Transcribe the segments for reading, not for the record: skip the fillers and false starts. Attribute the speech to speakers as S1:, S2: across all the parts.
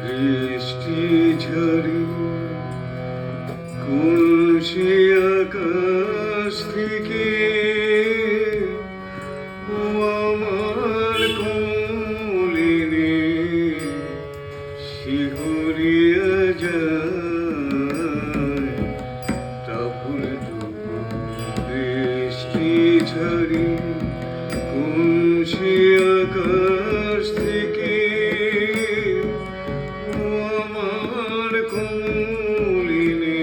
S1: বৃষ্টি ঝরি কোন সে আকাশ থেকে ও আমার কমলিনী শিহরিয়া যায় টাপুর বৃষ্টি ঝরি কোন সে আকাশ থেকে ও আমার কমলিনী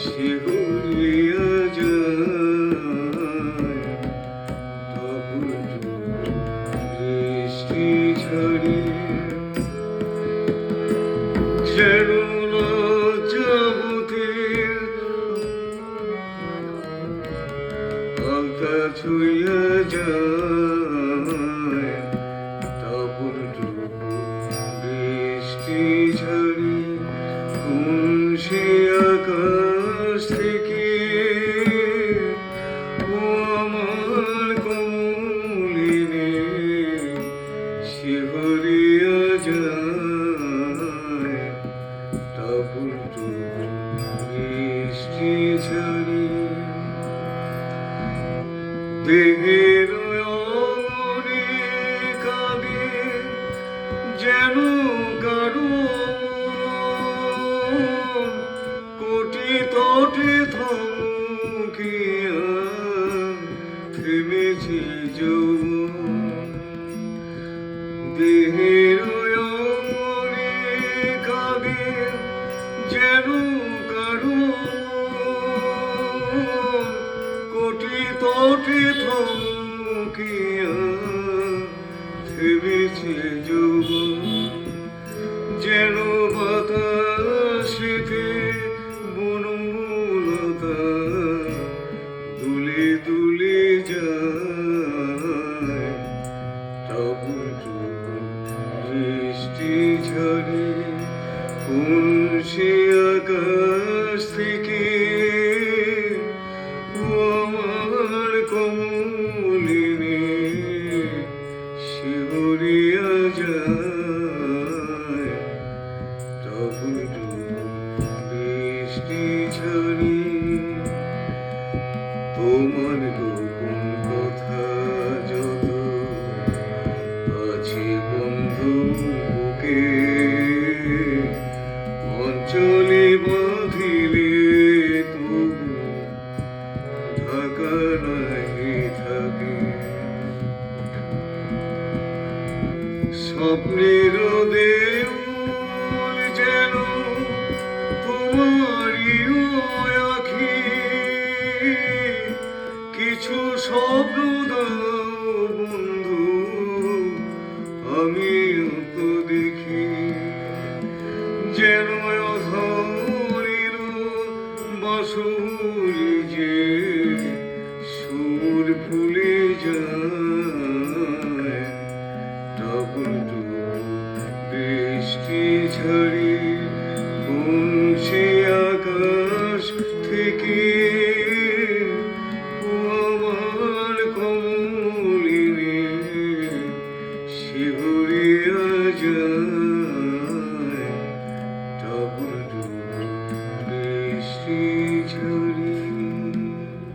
S1: শিহরিয়া যায় টাপুর বৃষ্টি ঝরি যেন লজ্জাবতীর আলতা ছুঁয়ে যায় তারপর বৃষ্টি ঝরি কোন সে আকাশ থেকে ও আমার কমলিনী শিহরিয়া যায় তারপর বৃষ্টি ঝরি দেহের অঙ্গনে কাঁদে যেন কারো কোটি তটে থমকিয়া থেমেছে যৌবন দেহের অঙ্গনে কাঁদে যেন কারো কোটি তটে থমকিয়া থেমেছে যৌবন যেন বাতাসেতে বনলতা দুলে দুলে যায় তারপর বৃষ্টি ঝরে কোন সে আকাশ থেকে ও আমার কমলিনী শিহরিয়া যায় তারপর বৃষ্টি ঝরি তোমার গোপন কথা যত আছে বন্ধু বুকে অঞ্চলে বাঁধিলে তবু ঢাকা নাহি থাকে স্বপ্নের দেউল যেন তোমার